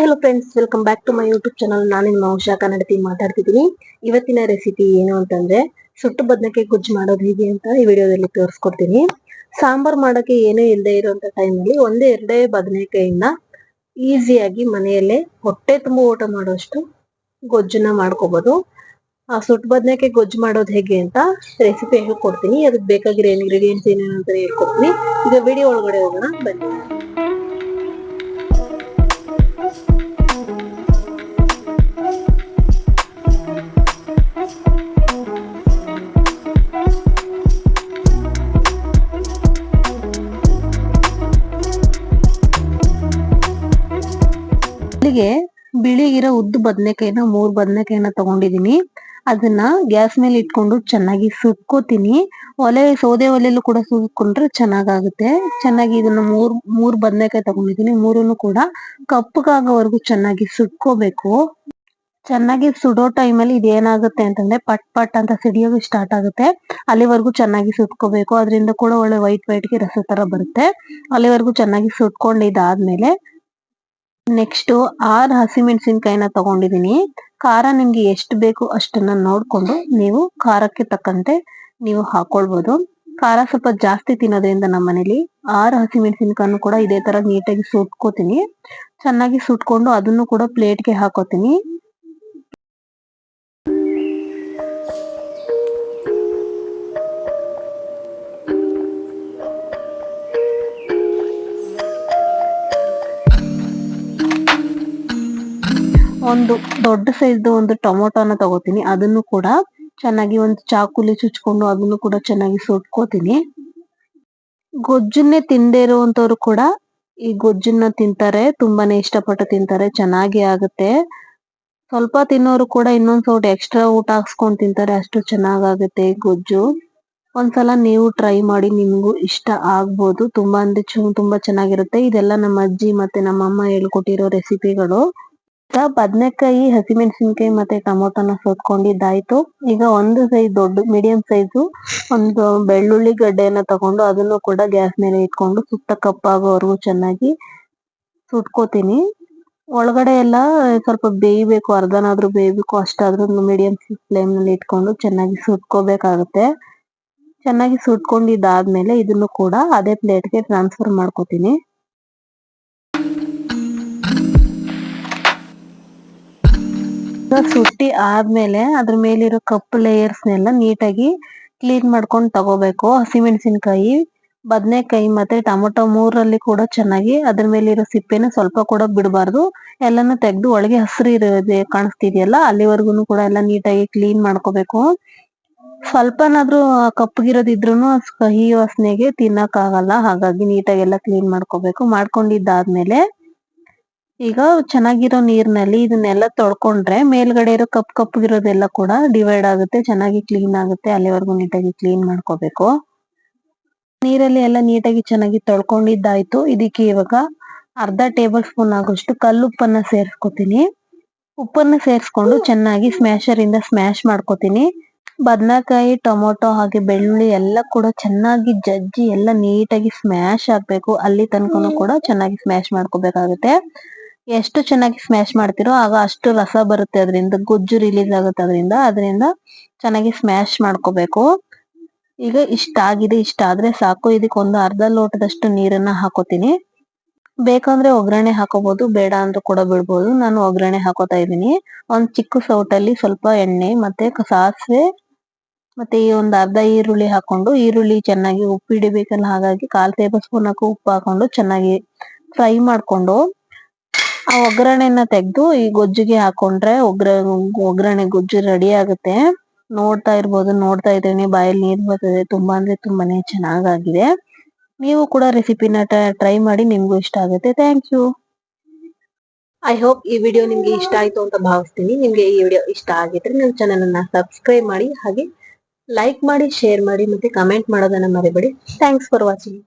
Hello friends, welcome back to my YouTube channel. ನಾನು ನಿಮ್ಮ ಉಷಾ ಕನ್ನಡತಿ ಮಾತಾಡ್ತಿದ್ದೀನಿ. ಇವತ್ತಿನ ರೆಸಿಪಿ ಏನು ಅಂತಂದ್ರೆ ಸುಟ್ಟು ಬದನೆಕಾಯಿ ಗೊಜ್ಜು ಮಾಡೋದು ಹೇಗೆ ಅಂತ ಈ ವಿಡಿಯೋದಲ್ಲಿ ತೋರಿಸ್ಕೊಡ್ತೀನಿ. ಸಾಂಬಾರ್ ಮಾಡೋಕೆ ಏನೂ ಇಲ್ಲದೆ ಇರುವಂತ ಟೈಮಲ್ಲಿ ಎರಡೇ ಬದನೆಕಾಯಿನ ಈಸಿಯಾಗಿ ಮನೆಯಲ್ಲೇ ಹೊಟ್ಟೆ ತುಂಬ ಊಟ ಮಾಡುವಷ್ಟು ಗೊಜ್ಜನ್ನ ಮಾಡ್ಕೋಬಹುದು. ಆ ಸುಟ್ಟು ಬದನೆಕಾಯಿ ಗೊಜ್ಜು ಮಾಡೋದು ಹೇಗೆ ಅಂತ ರೆಸಿಪಿ ಹೇಳ್ಕೊಡ್ತೀನಿ. ಅದಕ್ಕೆ ಬೇಕಾಗಿರೋ ಇಂಗ್ರೀಡಿಯೆಂಟ್ಸ್ ಏನೇನು ಅಂತ ಹೇಳ್ಕೊಡ್ತೀನಿ. ಈಗ ವಿಡಿಯೋ ಒಳಗಡೆ ಹೋಗೋಣ ಬನ್ನಿ. ಇಲ್ಲಿಗೆ ಬಿಳಿಗಿರೋ ಉದ್ದು ಬದನೆಕಾಯಿನ 3 ಬದನೆಕಾಯಿನ ತಗೊಂಡಿದೀನಿ. ಅದನ್ನ ಗ್ಯಾಸ್ ಮೇಲೆ ಇಟ್ಕೊಂಡು ಚೆನ್ನಾಗಿ ಸುಟ್ಕೋತೀನಿ. ಸೌದೆ ಒಲೆಯಲ್ಲೂ ಕೂಡ ಸುಟ್ಕೊಂಡ್ರೆ ಚೆನ್ನಾಗಾಗುತ್ತೆ. ಚೆನ್ನಾಗಿ ಇದನ್ನ ಮೂರ್ ಬದನೆಕಾಯಿ ತಗೊಂಡಿದೀನಿ. ಮೂರನ್ನು ಕೂಡ ಕಪ್ಪಗಾಗೋವರೆಗೂ ಚೆನ್ನಾಗಿ ಸುಟ್ಕೋಬೇಕು. ಚೆನ್ನಾಗಿ ಸುಡೋ ಟೈಮಲ್ಲಿ ಇದೇನಾಗುತ್ತೆ ಅಂತಂದ್ರೆ ಪಟ್ ಪಟ್ ಅಂತ ಸಿಡಿಯೋಕೆ ಸ್ಟಾರ್ಟ್ ಆಗುತ್ತೆ. ಅಲ್ಲಿವರೆಗೂ ಚೆನ್ನಾಗಿ ಸುಟ್ಕೋಬೇಕು. ಅದರಿಂದ ಕೂಡ ಒಳ್ಳೆ ವೈಟ್ ಗೆ ರಸ ತರ ಬರುತ್ತೆ. ಅಲ್ಲಿವರೆಗೂ ಚೆನ್ನಾಗಿ ಸುಟ್ಕೊಂಡಿದ್ದಾದ್ಮೇಲೆ ನೆಕ್ಸ್ಟ್ 6 ಹಸಿಮೆಣಸಿನಕಾಯಿನ ತಗೊಂಡಿದೀನಿ. ಖಾರ ನಿಮ್ಗೆ ಎಷ್ಟು ಬೇಕು ಅಷ್ಟನ್ನ ನೋಡ್ಕೊಂಡು ನೀವು ಖಾರಕ್ಕೆ ತಕ್ಕಂತೆ ನೀವು ಹಾಕೊಳ್ಬಹುದು. ಖಾರ ಸ್ವಲ್ಪ ಜಾಸ್ತಿ ತಿನ್ನೋದ್ರಿಂದ ನಮ್ಮ ಮನೇಲಿ 6 ಹಸಿಮೆಣಸಿನಕಾಯನ್ನು ಕೂಡ ಇದೇ ತರ ನೀಟಾಗಿ ಸುಟ್ಕೋತೀನಿ. ಚೆನ್ನಾಗಿ ಸುಟ್ಕೊಂಡು ಅದನ್ನು ಕೂಡ ಪ್ಲೇಟ್ಗೆ ಹಾಕೋತೀನಿ. ಒಂದು ದೊಡ್ಡ ಸೈಜ್ ಒಂದು ಟೊಮೊಟೊನ ತಗೋತೀನಿ. ಅದನ್ನು ಕೂಡ ಚೆನ್ನಾಗಿ ಒಂದು ಚಾಕುಲಿ ಚುಚ್ಕೊಂಡು ಅದನ್ನು ಕೂಡ ಚೆನ್ನಾಗಿ ಸುಟ್ಕೋತೀನಿ. ಗೊಜ್ಜನ್ನೇ ತಿಂದೇ ಇರುವಂತವ್ರು ಕೂಡ ಈ ಗೊಜ್ಜನ್ನ ತಿಂತಾರೆ. ತುಂಬಾನೇ ಇಷ್ಟಪಟ್ಟು ತಿಂತಾರೆ. ಚೆನ್ನಾಗಿ ಆಗುತ್ತೆ. ಸ್ವಲ್ಪ ತಿನ್ನೋರು ಕೂಡ ಇನ್ನೊಂದ್ ಸ್ವಲ್ಪ ಎಕ್ಸ್ಟ್ರಾ ಊಟ ಹಾಕ್ಸ್ಕೊಂಡ್ ತಿಂತಾರೆ. ಅಷ್ಟು ಚೆನ್ನಾಗಾಗುತ್ತೆ ಈ ಗೊಜ್ಜು. ಒಂದ್ಸಲ ನೀವು ಟ್ರೈ ಮಾಡಿ, ನಿಮ್ಗೂ ಇಷ್ಟ ಆಗ್ಬೋದು. ತುಂಬಾ ಅಂದ್ರೆ ತುಂಬಾ ಚೆನ್ನಾಗಿರುತ್ತೆ. ಇದೆಲ್ಲ ನಮ್ಮ ಅಜ್ಜಿ ಮತ್ತೆ ನಮ್ಮ ಅಮ್ಮ ಹೇಳ್ಕೊಟ್ಟಿರೋ ರೆಸಿಪಿಗಳು. ಈಗ ಬದನೆಕಾಯಿ, ಹಸಿಮೆಣಸಿನಕಾಯಿ ಮತ್ತೆ ಟೊಮೊಟೊನ ಸುಟ್ಕೊಂಡಿದ್ದಾಯ್ತು. ಈಗ ಒಂದು ಸೈಜ್ ದೊಡ್ಡ ಮೀಡಿಯಂ ಸೈಜು ಒಂದು ಬೆಳ್ಳುಳ್ಳಿ ಗಡ್ಡೆಯನ್ನ ತಗೊಂಡು ಅದನ್ನು ಕೂಡ ಗ್ಯಾಸ್ ಮೇಲೆ ಇಟ್ಕೊಂಡು ಸುತ್ತ ಕಪ್ಪಾಗೋವರೆಗೂ ಚೆನ್ನಾಗಿ ಸುಟ್ಕೋತೀನಿ. ಒಳಗಡೆ ಎಲ್ಲ ಸ್ವಲ್ಪ ಬೇಯಬೇಕು, ಅರ್ಧನಾದ್ರೂ ಬೇಯಬೇಕು. ಅಷ್ಟಾದ್ರೂ ಮೀಡಿಯಂ ಫ್ಲೇಮ್ ನಲ್ಲಿ ಇಟ್ಕೊಂಡು ಚೆನ್ನಾಗಿ ಸುಟ್ಕೋಬೇಕಾಗುತ್ತೆ. ಚೆನ್ನಾಗಿ ಸುಟ್ಕೊಂಡಿದ್ದಾದ್ಮೇಲೆ ಇದನ್ನು ಕೂಡ ಅದೇ ಪ್ಲೇಟ್ಗೆ ಟ್ರಾನ್ಸ್ಫರ್ ಮಾಡ್ಕೋತೀನಿ. ಸುಟ್ಟಿ ಆದ್ಮೇಲೆ ಅದ್ರ ಮೇಲಿರೋ ಕಪ್ಪು ಲೇಯರ್ಸ್ನೆಲ್ಲ ನೀಟಾಗಿ ಕ್ಲೀನ್ ಮಾಡ್ಕೊಂಡು ತಗೋಬೇಕು. ಹಸಿಮೆಣಸಿನಕಾಯಿ, ಬದನೆಕಾಯಿ ಮತ್ತೆ ಟೊಮೊಟೊ ಮೂರಲ್ಲಿ ಕೂಡ ಚೆನ್ನಾಗಿ ಅದ್ರ ಮೇಲಿರೋ ಸಿಪ್ಪೆನ ಸ್ವಲ್ಪ ಕೂಡ ಬಿಡಬಾರ್ದು. ಎಲ್ಲಾನು ತೆಗೆದು ಒಳಗೆ ಹಸಿರು ಇರೋದೇ ಕಾಣಿಸ್ತಿದೆಯಲ್ಲ ಅಲ್ಲಿವರೆಗೂ ಕೂಡ ಎಲ್ಲ ನೀಟಾಗಿ ಕ್ಲೀನ್ ಮಾಡ್ಕೋಬೇಕು. ಸ್ವಲ್ಪನಾದ್ರೂ ಕಪ್ಪಗಿರೋದಿದ್ರು ಕಹಿ ವಾಸನೆಗೆ ತಿನ್ನಕ್ ಆಗಲ್ಲ. ಹಾಗಾಗಿ ನೀಟಾಗಿ ಎಲ್ಲ ಕ್ಲೀನ್ ಮಾಡ್ಕೋಬೇಕು. ಮಾಡ್ಕೊಂಡಿದ್ದಾದ್ಮೇಲೆ ಈಗ ಚೆನ್ನಾಗಿರೋ ನೀರ್ನಲ್ಲಿ ಇದನ್ನೆಲ್ಲ ತೊಳ್ಕೊಂಡ್ರೆ ಮೇಲ್ಗಡೆ ಇರೋ ಕಪ್ಪಗಿರೋದೆಲ್ಲ ಕೂಡ ಡಿವೈಡ್ ಆಗುತ್ತೆ, ಚೆನ್ನಾಗಿ ಕ್ಲೀನ್ ಆಗುತ್ತೆ. ಅಲ್ಲಿವರೆಗೂ ನೀಟಾಗಿ ಕ್ಲೀನ್ ಮಾಡ್ಕೋಬೇಕು. ನೀರಲ್ಲಿ ಎಲ್ಲ ನೀಟಾಗಿ ಚೆನ್ನಾಗಿ ತೊಳ್ಕೊಂಡಿದ್ದಾಯ್ತು. ಇದಕ್ಕೆ ಇವಾಗ ಅರ್ಧ ಟೇಬಲ್ ಸ್ಪೂನ್ ಆಗೋಷ್ಟು ಕಲ್ಲುಪ್ಪನ್ನ ಸೇರ್ಸ್ಕೊತೀನಿ. ಉಪ್ಪನ್ನ ಸೇರ್ಸ್ಕೊಂಡು ಚೆನ್ನಾಗಿ ಸ್ಮ್ಯಾಶರ್ ಇಂದ ಸ್ಮ್ಯಾಶ್ ಮಾಡ್ಕೋತೀನಿ. ಬದನೆಕಾಯಿ, ಟೊಮೊಟೊ ಹಾಗೆ ಬೆಳ್ಳುಳ್ಳಿ ಎಲ್ಲ ಕೂಡ ಚೆನ್ನಾಗಿ ಜಜ್ಜಿ ಎಲ್ಲ ನೀಟಾಗಿ ಸ್ಮ್ಯಾಶ್ ಆಗ್ಬೇಕು. ಅಲ್ಲಿ ತನಕನೂ ಕೂಡ ಚೆನ್ನಾಗಿ ಸ್ಮ್ಯಾಶ್ ಮಾಡ್ಕೋಬೇಕಾಗುತ್ತೆ. ಎಷ್ಟು ಚೆನ್ನಾಗಿ ಸ್ಮ್ಯಾಶ್ ಮಾಡ್ತಿರೋ ಆಗ ಅಷ್ಟು ರಸ ಬರುತ್ತೆ, ಅದರಿಂದ ಗೊಜ್ಜು ರಿಲೀಸ್ ಆಗುತ್ತೆ. ಅದರಿಂದ ಚೆನ್ನಾಗಿ ಸ್ಮ್ಯಾಶ್ ಮಾಡ್ಕೋಬೇಕು. ಈಗ ಇಷ್ಟ ಆಗಿದೆ. ಇಷ್ಟ ಆದ್ರೆ ಸಾಕು. ಇದಕ್ಕೆ ಒಂದು ಅರ್ಧ ಲೋಟದಷ್ಟು ನೀರನ್ನ ಹಾಕೋತೀನಿ. ಬೇಕಂದ್ರೆ ಒಗ್ಗರಣೆ ಹಾಕೋಬಹುದು, ಬೇಡ ಅಂದ್ರೂ ಕೂಡ ಬಿಡ್ಬೋದು. ನಾನು ಒಗ್ಗರಣೆ ಹಾಕೋತಾ ಇದ್ದೀನಿ. ಒಂದ್ ಚಿಕ್ಕ ಸೌಟಲ್ಲಿ ಸ್ವಲ್ಪ ಎಣ್ಣೆ ಮತ್ತೆ ಸಾಸಿವೆ ಮತ್ತೆ ಈ ಒಂದು ಅರ್ಧ ಈರುಳ್ಳಿ ಹಾಕೊಂಡು, ಈರುಳ್ಳಿ ಚೆನ್ನಾಗಿ ಉಪ್ಪು ಹಿಡಿಬೇಕಲ್ಲ, ಹಾಗಾಗಿ 1/4 ಟೇಬಲ್ ಸ್ಪೂನ್ ಉಪ್ಪು ಹಾಕೊಂಡು ಚೆನ್ನಾಗಿ ಫ್ರೈ ಮಾಡ್ಕೊಂಡು ಆ ಒಗ್ಗರಣೆನ ತೆಗೆದು ಈ ಗೊಜ್ಜಿಗೆ ಹಾಕೊಂಡ್ರೆ ಒಗ್ಗರಣೆ ಗೊಜ್ಜು ರೆಡಿ ಆಗುತ್ತೆ. ನೋಡ್ತಾ ಇದ್ದೀನಿ ಬಾಯಲ್ಲಿ ನೀರ್ ಬರ್ತದೆ. ತುಂಬಾ ಅಂದ್ರೆ ತುಂಬಾನೇ ಚೆನ್ನಾಗಾಗಿದೆ. ನೀವು ಕೂಡ ರೆಸಿಪಿನ ಟ್ರೈ ಮಾಡಿ, ನಿಮ್ಗೂ ಇಷ್ಟ ಆಗುತ್ತೆ. Thank you. ಐ ಹೋಪ್ ಈ ವಿಡಿಯೋ ನಿಮ್ಗೆ ಇಷ್ಟ ಆಯ್ತು ಅಂತ ಭಾವಿಸ್ತೀನಿ. ನಿಮ್ಗೆ ಈ ವಿಡಿಯೋ ಇಷ್ಟ ಆಗಿದ್ರೆ ನನ್ನ ಚಾನಲ್ ಅನ್ನ ಸಬ್ಸ್ಕ್ರೈಬ್ ಮಾಡಿ, ಹಾಗೆ ಲೈಕ್ ಮಾಡಿ, ಶೇರ್ ಮಾಡಿ ಮತ್ತೆ ಕಮೆಂಟ್ ಮಾಡೋದನ್ನ ಮರಿಬೇಡಿ. Thanks for watching.